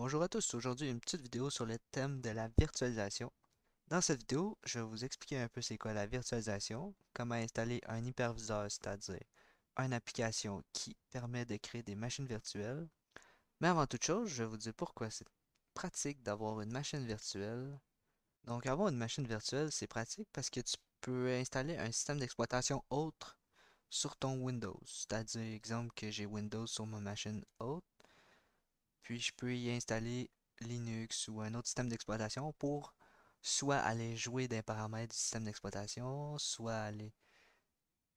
Bonjour à tous, aujourd'hui une petite vidéo sur le thème de la virtualisation. Dans cette vidéo, je vais vous expliquer un peu c'est quoi la virtualisation, comment installer un hyperviseur, c'est-à-dire une application qui permet de créer des machines virtuelles. Mais avant toute chose, je vais vous dire pourquoi c'est pratique d'avoir une machine virtuelle. Donc avoir une machine virtuelle, c'est pratique parce que tu peux installer un système d'exploitation autre sur ton Windows. C'est-à-dire, exemple, que j'ai Windows sur ma machine haute. Puis je peux y installer Linux ou un autre système d'exploitation pour soit aller jouer des paramètres du système d'exploitation, soit aller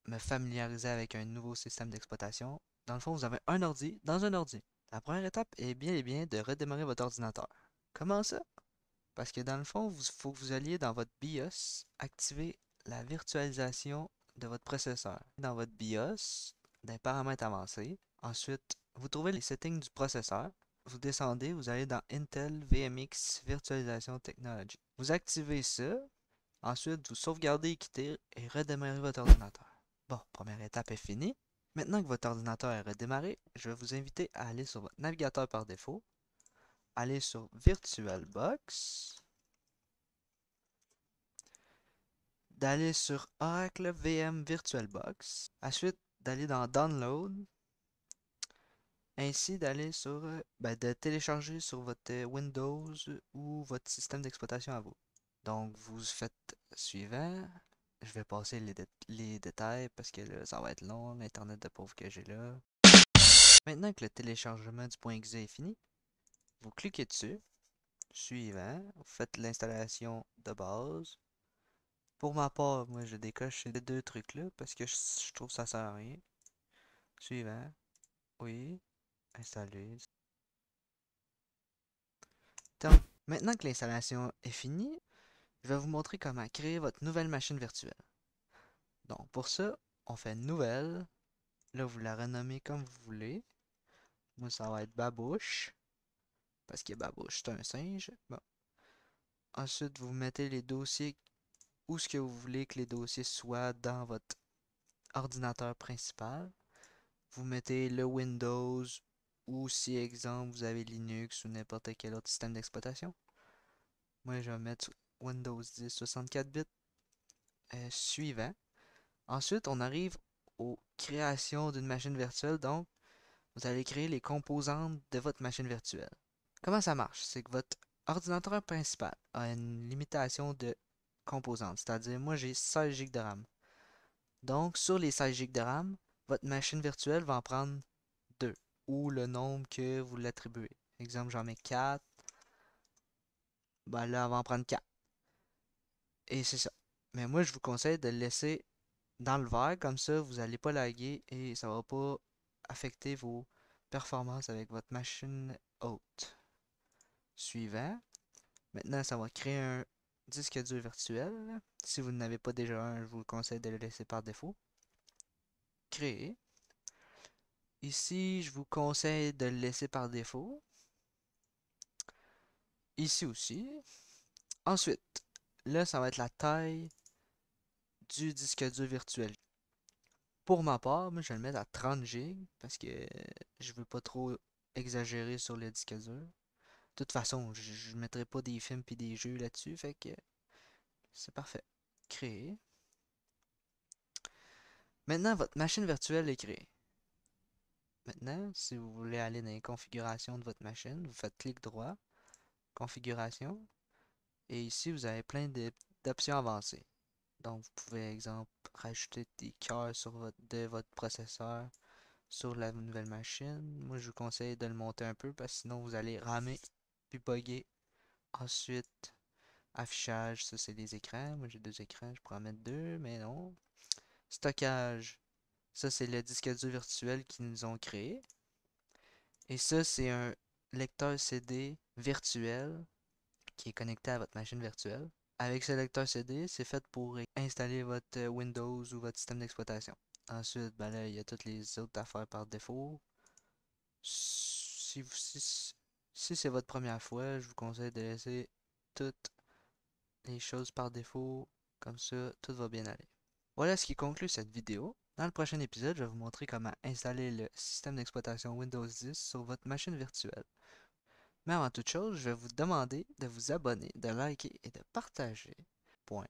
me familiariser avec un nouveau système d'exploitation. Dans le fond, vous avez un ordi dans un ordi. La première étape est bien et bien de redémarrer votre ordinateur. Comment ça? Parce que dans le fond, il faut que vous alliez dans votre BIOS, activer la virtualisation de votre processeur. Dans votre BIOS, des paramètres avancés. Ensuite, vous trouvez les settings du processeur. Vous descendez, vous allez dans Intel VMX Virtualisation Technology. Vous activez ça. Ensuite, vous sauvegardez et quittez et redémarrez votre ordinateur. Bon, première étape est finie. Maintenant que votre ordinateur est redémarré, je vais vous inviter à aller sur votre navigateur par défaut, aller sur VirtualBox, d'aller sur Oracle VM VirtualBox, ensuite d'aller dans Download, ainsi d'aller sur, de télécharger sur votre Windows ou votre système d'exploitation à vous. Donc vous faites suivant. Je vais passer les détails parce que là, ça va être long, l'internet de pauvre que j'ai là. Maintenant que le téléchargement du .exe est fini, vous cliquez dessus, suivant, vous faites l'installation de base. Pour ma part, moi je décoche ces deux trucs-là parce que je trouve que ça sert à rien. Suivant, oui, installer. Donc, maintenant que l'installation est finie, je vais vous montrer comment créer votre nouvelle machine virtuelle. Donc pour ça, on fait nouvelle. Là, vous la renommez comme vous voulez. Moi, ça va être Babouche. Parce que Babouche, c'est un singe. Bon. Ensuite, vous mettez les dossiers où ce que vous voulez que les dossiers soient dans votre ordinateur principal. Vous mettez le Windows ou si, exemple, vous avez Linux ou n'importe quel autre système d'exploitation. Moi, je vais mettre Windows 10 64 bits. Suivant. Ensuite, on arrive aux créations d'une machine virtuelle. Donc, vous allez créer les composantes de votre machine virtuelle. Comment ça marche? C'est que votre ordinateur principal a une limitation de composantes. C'est-à-dire, moi, j'ai 16 GB de RAM. Donc, sur les 16 GB de RAM, votre machine virtuelle va en prendre 2 ou le nombre que vous l'attribuez. Exemple, j'en mets 4. Ben là, elle va en prendre 4. Et c'est ça. Mais moi, je vous conseille de le laisser dans le vert, comme ça, vous n'allez pas laguer et ça va pas affecter vos performances avec votre machine haute. Suivant. Maintenant, ça va créer un disque dur virtuel. Si vous n'avez pas déjà un, je vous le conseille de le laisser par défaut. Créer. Ici, je vous conseille de le laisser par défaut. Ici aussi. Ensuite, là, ça va être la taille du disque dur virtuel. Pour ma part, moi, je vais le mettre à 30 GB parce que je veux pas trop exagérer sur le disque dur. De toute façon, je ne mettrai pas des films et des jeux là-dessus, fait que c'est parfait. Créer. Maintenant, votre machine virtuelle est créée. Maintenant, si vous voulez aller dans les configurations de votre machine, vous faites clic droit, configuration, et ici vous avez plein d'options avancées. Donc vous pouvez, exemple, rajouter des cœurs de votre processeur sur la nouvelle machine. Moi, je vous conseille de le monter un peu parce que sinon vous allez ramer puis bugger. Ensuite, affichage, ça c'est les écrans. Moi j'ai deux écrans, je pourrais en mettre deux, mais non. Stockage, ça c'est le disque dur virtuel qu'ils nous ont créé. Et ça, c'est un lecteur CD virtuel qui est connecté à votre machine virtuelle. Avec ce lecteur CD, c'est fait pour installer votre Windows ou votre système d'exploitation. Ensuite, ben là, il y a toutes les autres affaires par défaut. Si c'est votre première fois, je vous conseille de laisser toutes les choses par défaut. Comme ça, tout va bien aller. Voilà ce qui conclut cette vidéo. Dans le prochain épisode, je vais vous montrer comment installer le système d'exploitation Windows 10 sur votre machine virtuelle. Mais avant toute chose, je vais vous demander de vous abonner, de liker et de partager. Point.